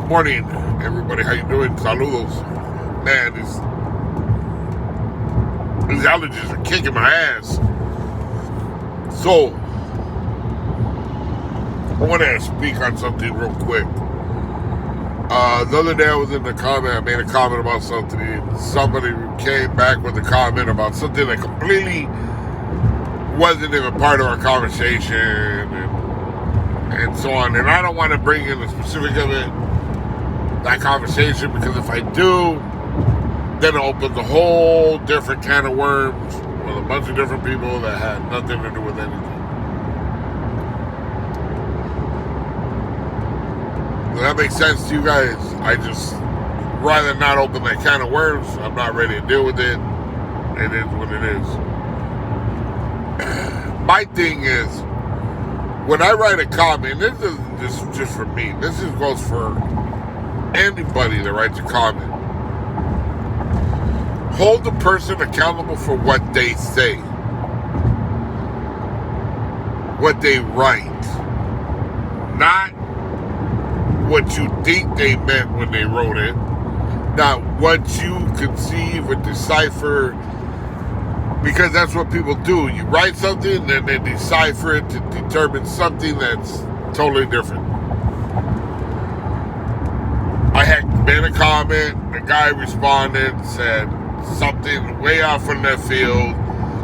Morning, everybody. How you doing? Saludos. Man, these allergies are kicking my ass. So, I want to speak on something real quick. The other day I was in the comment. I made a comment about something. And somebody came back with a comment about something that completely wasn't even part of our conversation and so on. And I don't want to bring in the specific of it, that conversation, because if I do, then it opens a whole different can of worms with a bunch of different people that had nothing to do with anything. Does that make sense to you guys? I just rather not open that can of worms. I'm not ready to deal with it. It is what it is. My thing is, when I write a comment, this isn't just for me. This goes for anybody that writes a comment. Hold the person accountable for what they say, what they write, not what you think they meant when they wrote it, not what you conceive or decipher, because that's what people do. You write something, then they decipher it to determine something that's totally different. I had made a comment, the guy responded, said something way out from left field.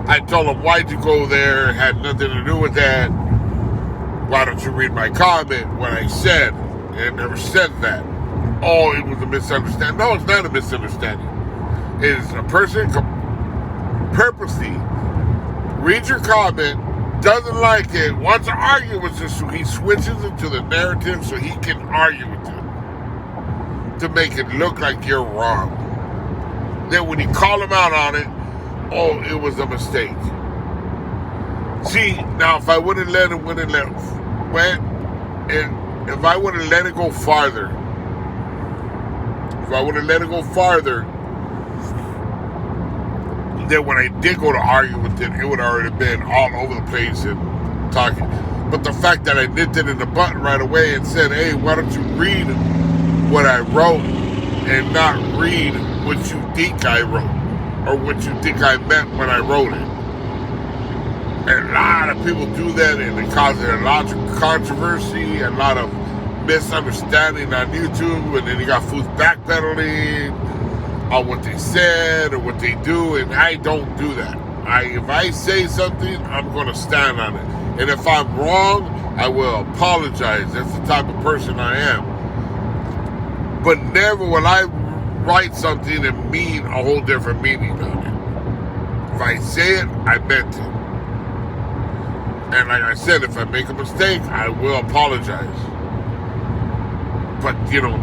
I told him, why'd you go there? It had nothing to do with that. Why don't you read my comment? What I said. It never said that. Oh, it was a misunderstanding. No, it's not a misunderstanding. It's a person purposely reads your comment, doesn't like it, wants to argue with you, so he switches it to the narrative so he can argue with you to make it look like you're wrong. Then when you call him out on it, oh, it was a mistake. See, now if I would have let it, if I would have let it go farther, then when I did go to argue with it, it would have already been all over the place and talking. But the fact that I nipped it in the butt right away and said, hey, why don't you read what I wrote and not read what you think I wrote or what you think I meant when I wrote it. And a lot of people do that, and it causes a lot of controversy, a lot of misunderstanding on YouTube, and then you got fools backpedaling on what they said or what they do, and I don't do that. If I say something, I'm going to stand on it. And if I'm wrong, I will apologize. That's the type of person I am. But never will I write something and mean a whole different meaning on it. If I say it, I meant it. And like I said, if I make a mistake, I will apologize. But,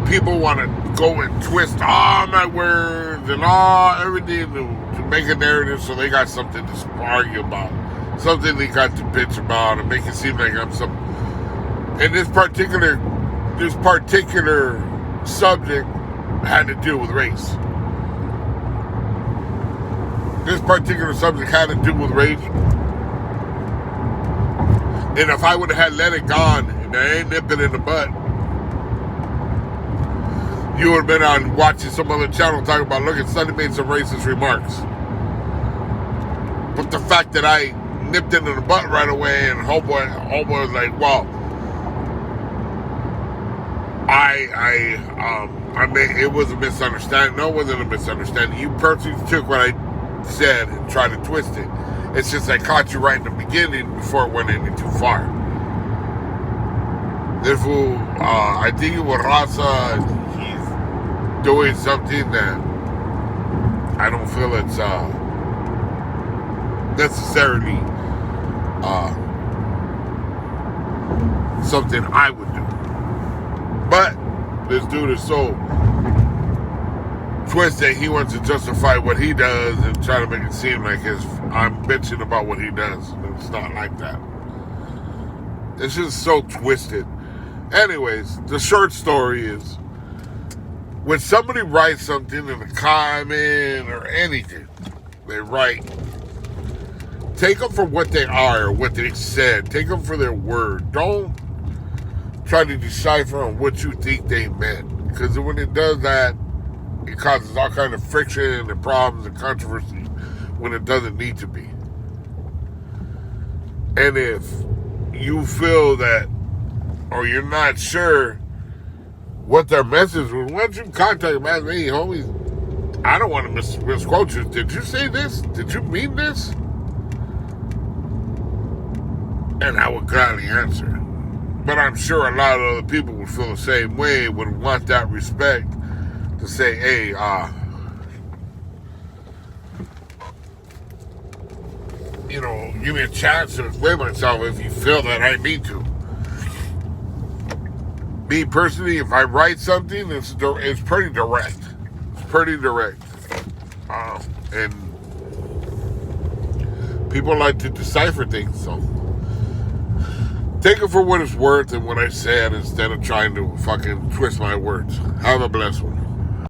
people want to go and twist all my words and everything to make a narrative so they got something to argue about. Something they got to bitch about and make it seem like I'm some... And this particular subject had to do with race. This particular subject had to do with race. And if I would have had let it gone and I ain't nipped it in the butt, you would have been on watching some other channel talking about, look at Sonny made some racist remarks. But the fact that I nipped it in the butt right away and homeboy was like, well, I mean, it was a misunderstanding. No, it wasn't a misunderstanding. You personally took what I said and tried to twist it. It's just I caught you right in the beginning before it went any too far. This fool, I think it was Raza, he's doing something that I don't feel it's necessarily something I would do. But this dude is so twisted, he wants to justify what he does and try to make it seem like I'm bitching about what he does. It's not like that. It's just so twisted. Anyways, the short story is, when somebody writes something in a comment or anything, they write, take them for what they are or what they said. Take them for their word. Don't try to decipher on what you think they meant. Because when it does that, it causes all kind of friction and problems and controversy when it doesn't need to be. And if you feel that, or you're not sure what their message was, why don't you contact me? Hey, homies, I don't want to misquote you. Did you say this? Did you mean this? And I would gladly answer. But I'm sure a lot of other people would feel the same way, would want that respect to say, hey, give me a chance to explain myself if you feel that I need to. Me personally, if I write something, it's pretty direct. It's pretty direct. And people like to decipher things, so take it for what it's worth and what I said instead of trying to fucking twist my words. Have a blessed one.